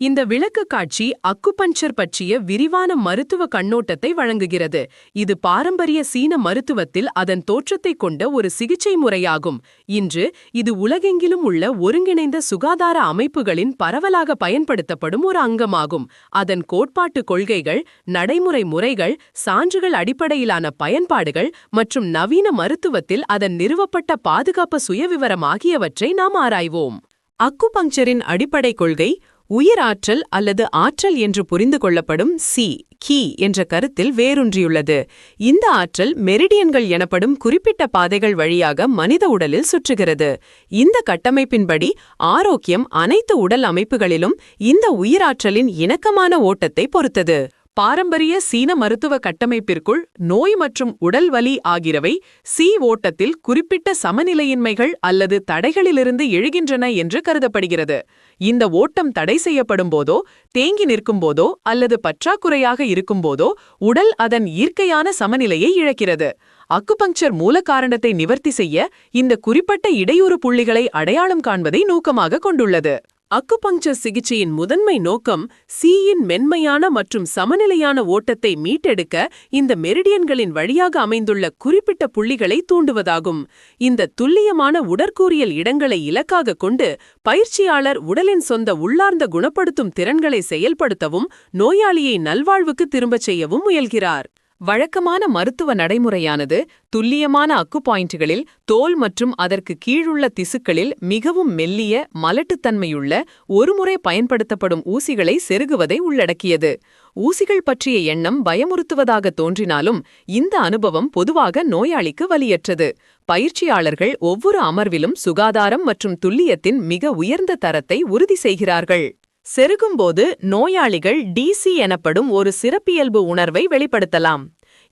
இந்த விளக்கு காட்சி அக்குபஞ்சர் பற்றிய விரிவான மருத்துவ கண்ணோட்டத்தை வழங்குகிறது. இது பாரம்பரிய சீன மருத்துவத்தில் அதன் தோற்றத்தை கொண்ட ஒரு சிகிச்சை முறையாகும். இன்று இது உலகெங்கிலும் உள்ள ஒருங்கிணைந்த சுகாதார அமைப்புகளின் பரவலாக பயன்படுத்தப்படும் ஒரு அங்கமாகும். அதன் கோட்பாட்டு கொள்கைகள், நடைமுறை முறைகள், சான்றுகள் அடிப்படையிலான பயன்பாடுகள் மற்றும் நவீன மருத்துவத்தில் அதன் நிறுவப்பட்ட பாதுகாப்பு சுயவிவரம் ஆகியவற்றை நாம் ஆராய்வோம். அக்குபங்சரின் அடிப்படை கொள்கை உயிர் ஆற்றல் அல்லது ஆற்றல் என்று புரிந்து கொள்ளப்படும் கி என்ற கருத்தில் வேரூன்றியுள்ளது. இந்த ஆற்றல் மெரிடியன்கள் எனப்படும் குறிப்பிட்ட பாதைகள் வழியாக மனித உடலில் சுற்றுகிறது. இந்த கட்டமைப்பின்படி ஆரோக்கியம் அனைத்து உடல் அமைப்புகளிலும் இந்த உயிராற்றலின் இணக்கமான ஓட்டத்தை பொறுத்தது. பாரம்பரிய சீன மருத்துவ கட்டமைப்பிற்குள் நோய் மற்றும் உடல் வலி ஆகியவை ஓட்டத்தில் குறிப்பிட்ட சமநிலையின்மைகள் அல்லது தடைகளிலிருந்து எழுகின்றன என்று கருதப்படுகிறது. இந்த ஓட்டம் தடை செய்யப்படும் போதோ, தேங்கி நிற்கும் போதோ அல்லது பற்றாக்குறையாக இருக்கும்போதோ உடல் அதன் இயற்கையான சமநிலையை இழக்கிறது. அக்குபங்சர் மூல காரணத்தை நிவர்த்தி செய்ய இந்த குறிப்பிட்ட இடையூறு புள்ளிகளை அடையாளம் காண்பதை நோக்கமாக கொண்டுள்ளது. அக்குபங்சர் சிகிச்சையின் முதன்மை நோக்கம் யின் மென்மையான மற்றும் சமநிலையான ஓட்டத்தை மீட்டெடுக்க இந்த மெரிடியன்களின் வழியாக அமைந்துள்ள குறிப்பிட்ட புள்ளிகளை தூண்டுவதாகும். இந்த துல்லியமான உடற்கூறியல் இடங்களை இலக்காக கொண்டு பயிற்சியாளர் உடலின் சொந்த உள்ளார்ந்த குணப்படுத்தும் திறன்களை செயல்படுத்தவும் நோயாளியை நல்வாழ்வுக்கு திரும்பச் செய்யவும் முயல்கிறார். வழக்கமான மருத்துவ நடைமுறையானது துல்லியமான அக்குபாயிண்ட்களில் தோல் மற்றும் அதற்கு கீழுள்ள திசுக்களில் மிகவும் மெல்லிய மலட்டுத்தன்மையுள்ள ஒருமுறை பயன்படுத்தப்படும் ஊசிகளை செருகுவதை உள்ளடக்கியது. ஊசிகள் பற்றிய எண்ணம் பயமுறுத்துவதாக தோன்றினாலும் இந்த அனுபவம் பொதுவாக நோயாளிக்கு வலியற்றது. பயிற்சியாளர்கள் ஒவ்வொரு அமர்விலும் சுகாதாரம் மற்றும் துல்லியத்தின் மிக உயர்ந்த தரத்தை உறுதி செய்கிறார்கள். செருகும்போது நோயாளிகள் டிசி எனப்படும் ஒரு சிறப்பியல்பு உணர்வை வெளிப்படுத்தலாம்.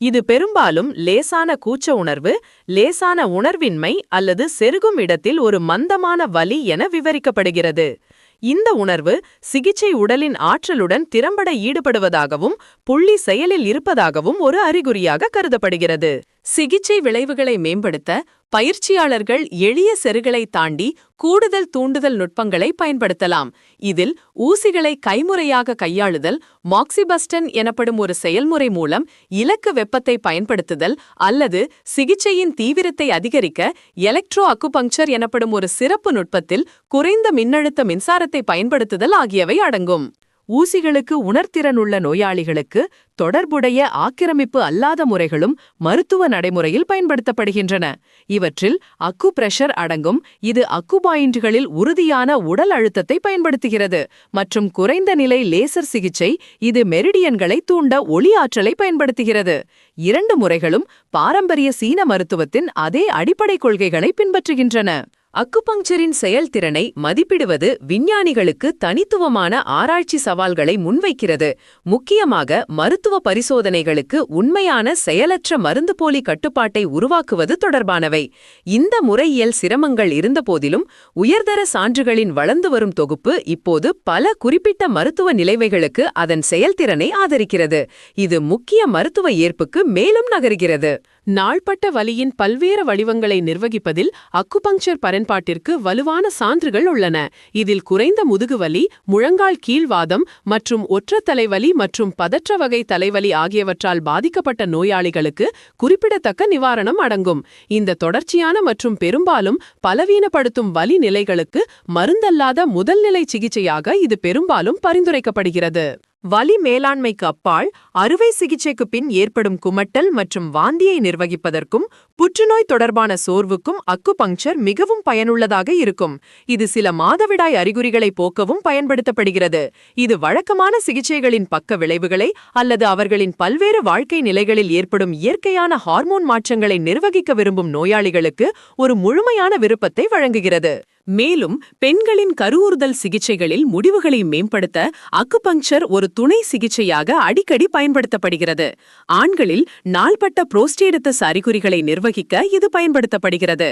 இது பெரும்பாலும் லேசான கூச்ச உணர்வு, லேசான உணர்வின்மை அல்லது செருகும் இடத்தில் ஒரு மந்தமான வலி என விவரிக்கப்படுகிறது. இந்த உணர்வு சிகிச்சை உடலின் ஆற்றலுடன் திறம்பட ஈடுபடுவதாகவும் புள்ளி செயலில் இருப்பதாகவும் ஒரு அறிகுறியாக கருதப்படுகிறது. சிகிச்சை விளைவுகளை மேம்படுத்த பயிற்சியாளர்கள் எளிய செருகளை தாண்டி கூடுதல் தூண்டுதல் நுட்பங்களை பயன்படுத்தலாம். இதில் ஊசிகளை கைமுறையாக கையாளுதல், மாக்சிபஸ்டன் எனப்படும் ஒரு செயல்முறை மூலம் இலக்கு வெப்பத்தை பயன்படுத்துதல் அல்லது சிகிச்சையின் தீவிரத்தை அதிகரிக்க எலக்ட்ரோ அக்குபங்சர் எனப்படும் ஒரு சிறப்பு நுட்பத்தில் குறைந்த மின்னழுத்த மின்சாரத்தை பயன்படுத்துதல் ஆகியவை அடங்கும். ஊசிகளுக்கு உணர்திறனுள்ள நோயாளிகளுக்கு தொடர்புடைய ஆக்கிரமிப்பு அல்லாத முறைகளும் மருத்துவ நடைமுறையில் பயன்படுத்தப்படுகின்றன. இவற்றில் அக்கு பிரஷர் அடங்கும். இது அக்குபாயிண்ட்களில் உறுதியான உடல் அழுத்தத்தை பயன்படுத்துகிறது. மற்றும் குறைந்த நிலை லேசர் சிகிச்சை, இது மெரிடியன்களை தூண்ட ஒளி ஆற்றலை பயன்படுத்துகிறது. இரண்டு முறைகளும் பாரம்பரிய சீன மருத்துவத்தின் அதே அடிப்படை கொள்கைகளை பின்பற்றுகின்றன. அக்குபங்சரின் செயல்திறனை மதிப்பிடுவது விஞ்ஞானிகளுக்கு தனித்துவமான ஆராய்ச்சி சவால்களை முன்வைக்கிறது. முக்கியமாக மருத்துவ பரிசோதனைகளுக்கு உண்மையான செயலற்ற மருந்துபோலி கட்டுப்பாட்டை உருவாக்குவது தொடர்பானவை. இந்த முறையியல் சிரமங்கள் இருந்தபோதிலும் உயர்தர சான்றுகளின் வளர்ந்து வரும் தொகுப்பு இப்போது பல குறிப்பிட்ட மருத்துவ நிலைமைகளுக்கு அதன் செயல்திறனை ஆதரிக்கிறது. இது முக்கிய மருத்துவ ஏற்புக்கு மேலும் நகர்கிறது. நாள்பட்ட வலியின் பல்வேறு வடிவங்களை நிர்வகிப்பதில் அக்குபங்சர் பயன்பாட்டிற்கு வலுவான சான்றுகள் உள்ளன. இதில் குறைந்த முதுகுவலி, முழங்கால் கீழ்வாதம் மற்றும் ஒற்ற தலைவலி மற்றும் பதற்ற வகை தலைவலி ஆகியவற்றால் பாதிக்கப்பட்ட நோயாளிகளுக்கு குறிப்பிடத்தக்க நிவாரணம் அடங்கும். இந்த தொடர்ச்சியான மற்றும் பெரும்பாலும் பலவீனப்படுத்தும் வலி நிலைகளுக்கு மருந்தல்லாத முதல்நிலை சிகிச்சையாக இது பெரும்பாலும் பரிந்துரைக்கப்படுகிறது. வலி மேலாண்மைக்கு அப்பால் அறுவை சிகிச்சைக்கு பின் ஏற்படும் குமட்டல் மற்றும் வாந்தியை நிர்வகிப்பதற்கும் புற்றுநோய் தொடர்பான சோர்வுக்கும் அக்குபங்சர் மிகவும் பயனுள்ளதாக இருக்கும். இது சில மாதவிடாய் அறிகுறிகளை போக்கவும் பயன்படுத்தப்படுகிறது. இது வழக்கமான சிகிச்சைகளின் பக்க விளைவுகளை அல்லது அவர்களின் பல்வேறு வாழ்க்கை நிலைகளில் ஏற்படும் இயற்கையான ஹார்மோன் மாற்றங்களை நிர்வகிக்க விரும்பும் நோயாளிகளுக்கு ஒரு முழுமையான விருப்பத்தை வழங்குகிறது. மேலும் பெண்களின் கருவுறுதல் சிகிச்சைகளில் முடிவுகளை மேம்படுத்த அக்குபங்சர் ஒரு துணை சிகிச்சையாக அடிக்கடி பயன்படுத்தப்படுகிறது. ஆண்களில் நாள்பட்ட புரோஸ்டேட்டஸ் அறிகுறிகளை நிர்வகிக்க இது பயன்படுத்தப்படுகிறது.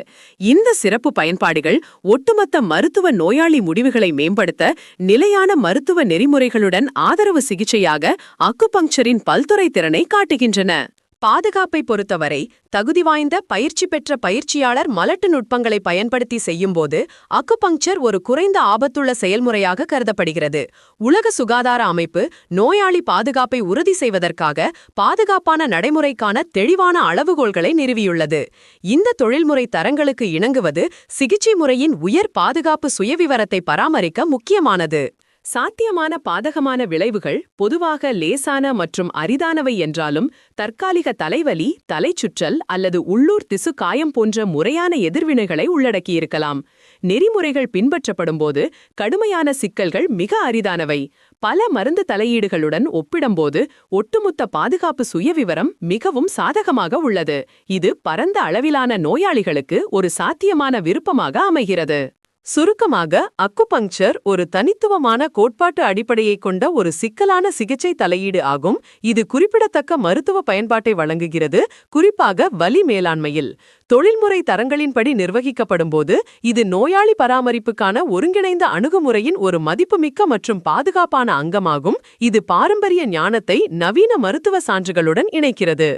இந்த சிறப்பு பயன்பாடுகள் ஒட்டுமொத்த மருத்துவ நோயாளி முடிவுகளை மேம்படுத்த நிலையான மருத்துவ நெறிமுறைகளுடன் ஆதரவு சிகிச்சையாக அக்குபங்சரின் பல்துறை திறனை காட்டுகின்றன. பாதுகாப்பை பொறுத்தவரை தகுதி வாய்ந்த பயிற்சி பெற்ற பயிற்சியாளர் மலட்டு நுட்பங்களை பயன்படுத்தி செய்யும்போது அக்குபங்சர் ஒரு குறைந்த ஆபத்துள்ள செயல்முறையாக கருதப்படுகிறது. உலக சுகாதார அமைப்பு நோயாளி பாதுகாப்பை உறுதி செய்வதற்காக பாதுகாப்பான நடைமுறைக்கான தெளிவான அளவுகோல்களை நிறுவியுள்ளது. இந்த தொழில்முறை தரங்களுக்கு இணங்குவது சிகிச்சை முறையின் உயர் பாதுகாப்பு சுயவிவரத்தை பராமரிக்க முக்கியமானது. சாத்தியமான பாதகமான விளைவுகள் பொதுவாக லேசான மற்றும் அரிதானவை என்றாலும் தற்காலிக தலைவலி, தலைச்சுற்றல் அல்லது உள்ளூர் திசு காயம் போன்ற முறையான எதிர்வினைகளை உள்ளடக்கியிருக்கலாம். நெறிமுறைகள் பின்பற்றப்படும்போது கடுமையான சிக்கல்கள் மிக அரிதானவை. பல மருந்து தலையீடுகளுடன் ஒப்பிடும்போது ஒட்டுமொத்த பாதுகாப்பு சுயவிவரம் மிகவும் சாதகமாக உள்ளது. இது பரந்த அளவிலான நோயாளிகளுக்கு ஒரு சாத்தியமான விருப்பமாக அமைகிறது. சுருக்கமாக, அக்குபங்சர் ஒரு தனித்துவமான கோட்பாட்டு அடிப்படையை கொண்ட ஒரு சிக்கலான சிகிச்சை தலையீடு ஆகும். இது குறிப்பிடத்தக்க மருத்துவ பயன்பாட்டை வழங்குகிறது, குறிப்பாக வலி மேலாண்மையில். தொழில்முறை தரங்களின்படி நிர்வகிக்கப்படும்போது இது நோயாளி பராமரிப்புக்கான ஒருங்கிணைந்த அணுகுமுறையின் ஒரு மதிப்புமிக்க மற்றும் பாதுகாப்பான அங்கமாகும். இது பாரம்பரிய ஞானத்தை நவீன மருத்துவ சான்றுகளுடன் இணைக்கிறது.